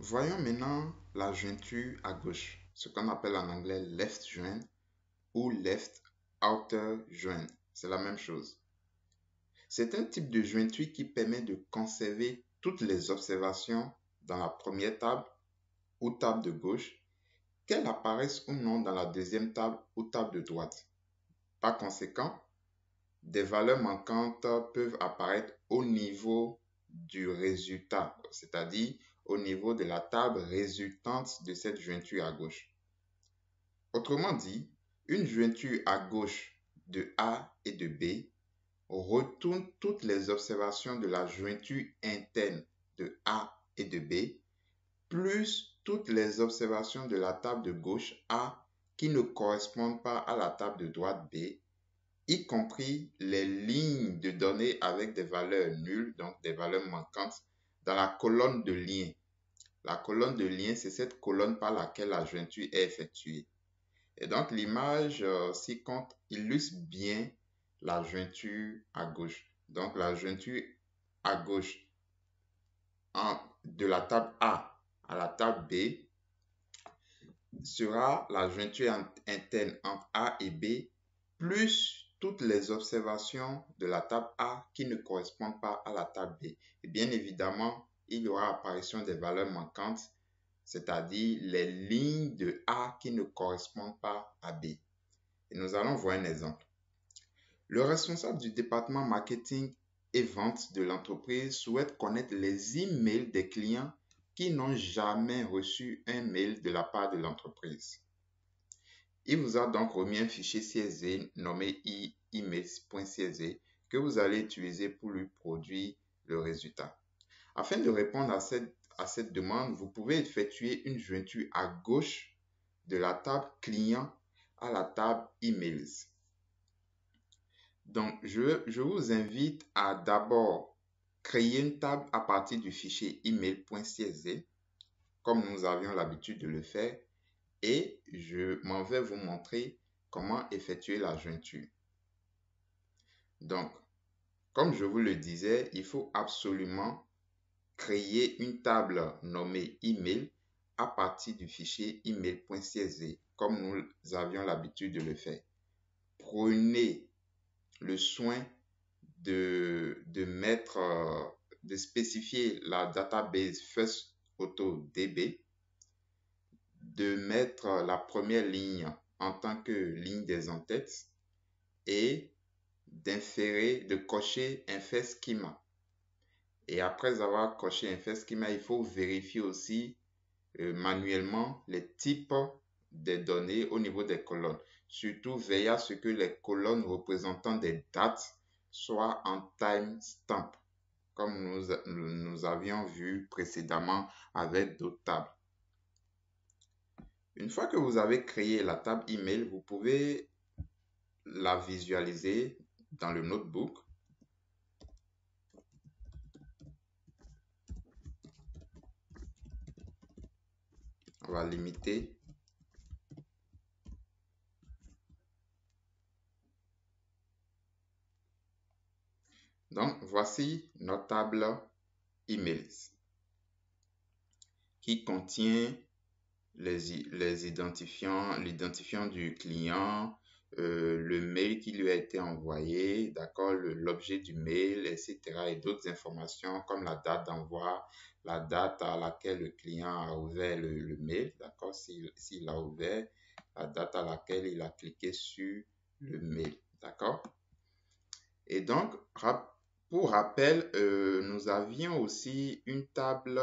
Voyons maintenant la jointure à gauche, ce qu'on appelle en anglais left join ou left outer join. C'est la même chose. C'est un type de jointure qui permet de conserver toutes les observations dans la première table ou table de gauche, qu'elles apparaissent ou non dans la deuxième table ou table de droite. Par conséquent, des valeurs manquantes peuvent apparaître au niveau du résultat, c'est-à-dire au niveau de la table résultante de cette jointure à gauche. Autrement dit, une jointure à gauche de A et de B retourne toutes les observations de la jointure interne de A et de B, plus toutes les observations de la table de gauche A qui ne correspondent pas à la table de droite B, y compris les lignes de données avec des valeurs nulles, donc des valeurs manquantes, dans la colonne de lien. La colonne de lien, c'est cette colonne par laquelle la jointure est effectuée. Et donc, l'image ci-contre illustre bien la jointure à gauche. Donc, la jointure à gauche de la table A à la table B sera la jointure interne entre A et B, plus toutes les observations de la table A qui ne correspondent pas à la table B. Et bien évidemment, il y aura apparition des valeurs manquantes, c'est-à-dire les lignes de A qui ne correspondent pas à B. Et nous allons voir un exemple. Le responsable du département marketing et vente de l'entreprise souhaite connaître les emails des clients qui n'ont jamais reçu un mail de la part de l'entreprise. Il vous a donc remis un fichier CSV nommé emails.csv que vous allez utiliser pour lui produire le résultat. Afin de répondre à cette demande, vous pouvez effectuer une jointure à gauche de la table client à la table emails. Donc, je vous invite à d'abord créer une table à partir du fichier email.csv, comme nous avions l'habitude de le faire, et je m'en vais vous montrer comment effectuer la jointure. Donc, comme je vous le disais, il faut absolument créer une table nommée email à partir du fichier email.csv, comme nous avions l'habitude de le faire. Prenez le soin de spécifier la database FirstAutoDB, de mettre la première ligne en tant que ligne des en-têtes et de cocher un fait schema. Et après avoir coché un fait schema, il faut vérifier aussi manuellement les types des données au niveau des colonnes. Surtout, veillez à ce que les colonnes représentant des dates soient en timestamp, comme nous avions vu précédemment avec d'autres tables. Une fois que vous avez créé la table email, vous pouvez la visualiser dans le notebook. On va limiter. Donc, voici notre table emails qui contient les identifiants, l'identifiant du client, le mail qui lui a été envoyé, d'accord, l'objet du mail, etc. et d'autres informations comme la date d'envoi, la date à laquelle le client a ouvert le mail, d'accord, s'il a ouvert, la date à laquelle il a cliqué sur le mail, d'accord. Et donc, pour rappel, nous avions aussi une table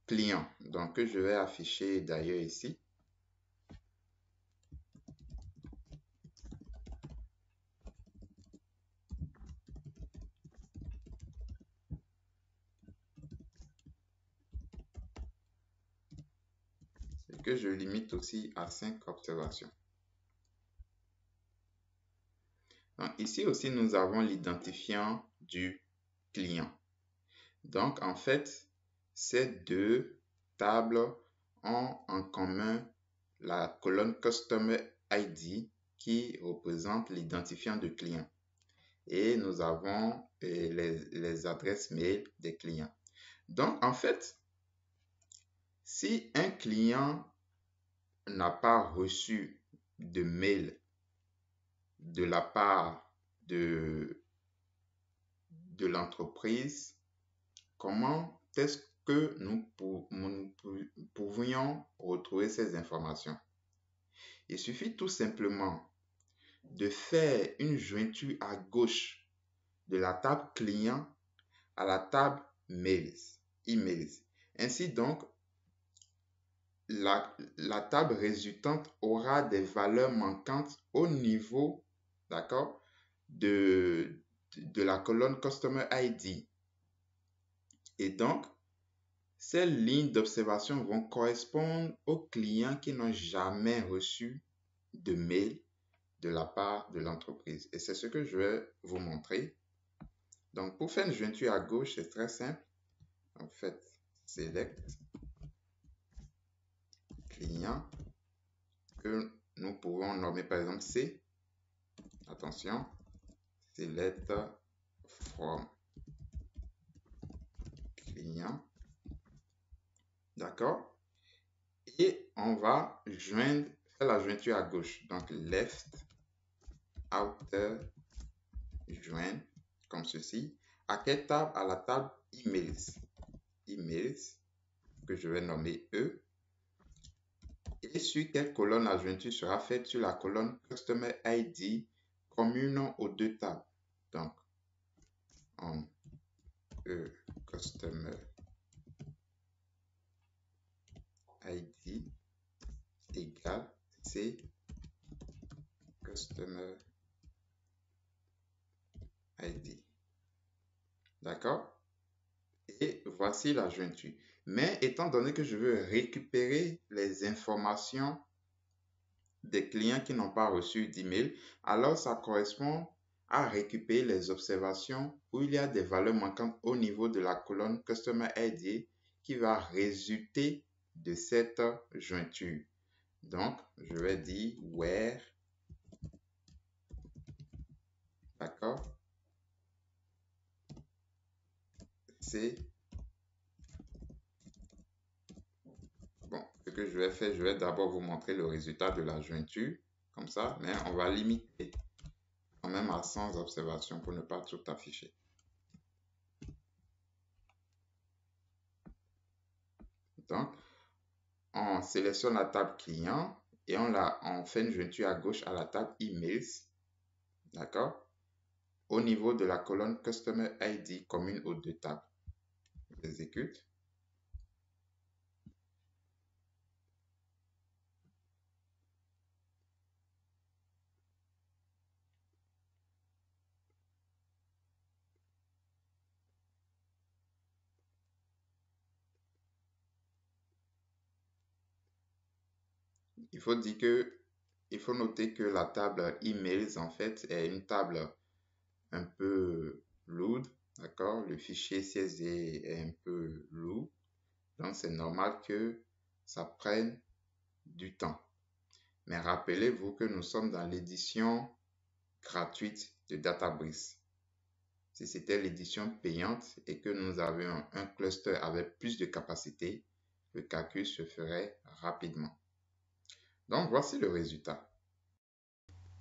client, donc que je vais afficher d'ailleurs ici. Que je limite aussi à 5 observations. Donc, ici aussi, nous avons l'identifiant du client. Donc, en fait, ces deux tables ont en commun la colonne Customer ID qui représente l'identifiant de client. Et nous avons les adresses mail des clients. Donc, en fait, Si un client n'a pas reçu de mail de la part de l'entreprise, comment est-ce que nous pourrions retrouver ces informations? Il suffit tout simplement de faire une jointure à gauche de la table client à la table emails. Ainsi donc, la table résultante aura des valeurs manquantes au niveau, d'accord, de la colonne Customer ID. Et donc, ces lignes d'observation vont correspondre aux clients qui n'ont jamais reçu de mail de la part de l'entreprise. Et c'est ce que je vais vous montrer. Donc, pour faire une jointure à gauche, c'est très simple. En fait, select client que nous pouvons nommer par exemple C. Attention, select from client. D'accord? Et on va faire la jointure à gauche. Donc, left outer join, comme ceci. À quelle table? À la table emails. Emails, que je vais nommer E. Et sur quelle colonne la jointure sera faite? Sur la colonne Customer ID commune aux deux tables. Donc, en E Customer ID égale C Customer ID. D'accord? Et voici la jointure. Mais étant donné que je veux récupérer les informations des clients qui n'ont pas reçu d'email, alors ça correspond à récupérer les observations où il y a des valeurs manquantes au niveau de la colonne Customer ID qui va résulter de cette jointure. Donc, je vais dire where, d'accord, c'est bon. Ce que je vais faire, je vais d'abord vous montrer le résultat de la jointure, comme ça, mais on va limiter quand même à 100 observations pour ne pas tout afficher. Donc, on sélectionne la table client et on fait une jointure à gauche à la table emails, d'accord, au niveau de la colonne Customer ID commune aux deux tables. J'exécute. Il faut noter que la table emails en fait est une table un peu lourde, d'accord? Le fichier CSV est un peu lourd, donc c'est normal que ça prenne du temps. Mais rappelez-vous que nous sommes dans l'édition gratuite de Databricks. Si c'était l'édition payante et que nous avions un cluster avec plus de capacité, le calcul se ferait rapidement. Donc, voici le résultat.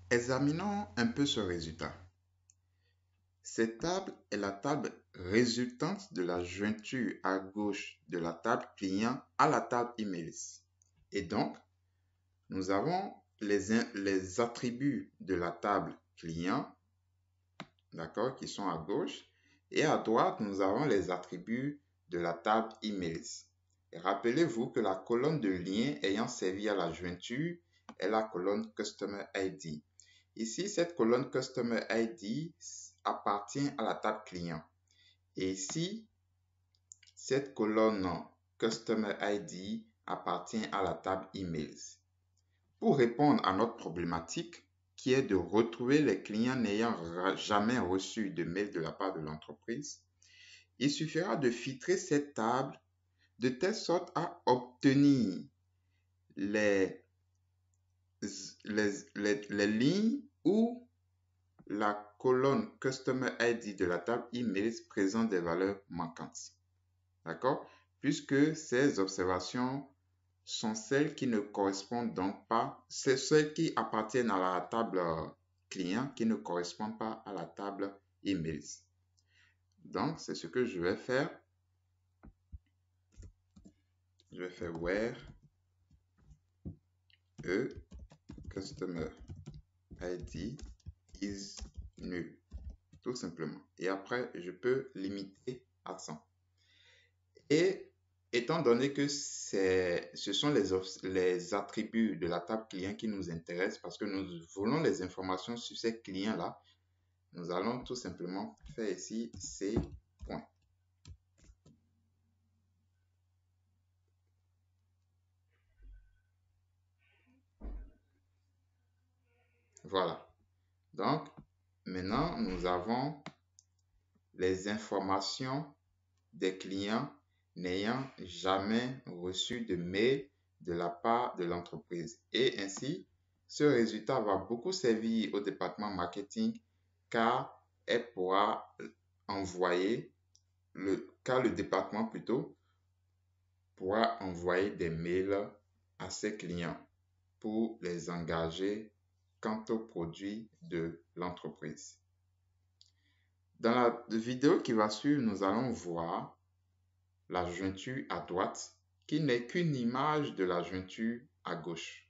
Examinons un peu ce résultat. Cette table est la table résultante de la jointure à gauche de la table client à la table emails. Et donc, nous avons les attributs de la table client, d'accord, qui sont à gauche. Et à droite, nous avons les attributs de la table emails. Et rappelez-vous que la colonne de lien ayant servi à la jointure est la colonne Customer ID. Ici, cette colonne Customer ID appartient à la table client. Et ici, cette colonne Customer ID appartient à la table emails. Pour répondre à notre problématique, qui est de retrouver les clients n'ayant jamais reçu de mail de la part de l'entreprise, il suffira de filtrer cette table de telle sorte à obtenir les lignes où la colonne Customer ID de la table emails présente des valeurs manquantes. D'accord? puisque ces observations sont celles qui ne correspondent donc pas, c'est celles qui appartiennent à la table client qui ne correspondent pas à la table emails. Donc, c'est ce que je vais faire. Je vais faire where customer ID is nul, tout simplement. Et après, je peux limiter à 100. Et étant donné que ce sont les attributs de la table client qui nous intéressent parce que nous voulons les informations sur ces clients-là, nous allons tout simplement faire ici ces points. Voilà. Donc, maintenant, nous avons les informations des clients n'ayant jamais reçu de mail de la part de l'entreprise. Et ainsi, ce résultat va beaucoup servir au département marketing car elle pourra envoyer, car le département plutôt pourra envoyer des mails à ses clients pour les engager quant aux produits de l'entreprise. Dans la vidéo qui va suivre, nous allons voir la jointure à droite qui n'est qu'une image de la jointure à gauche.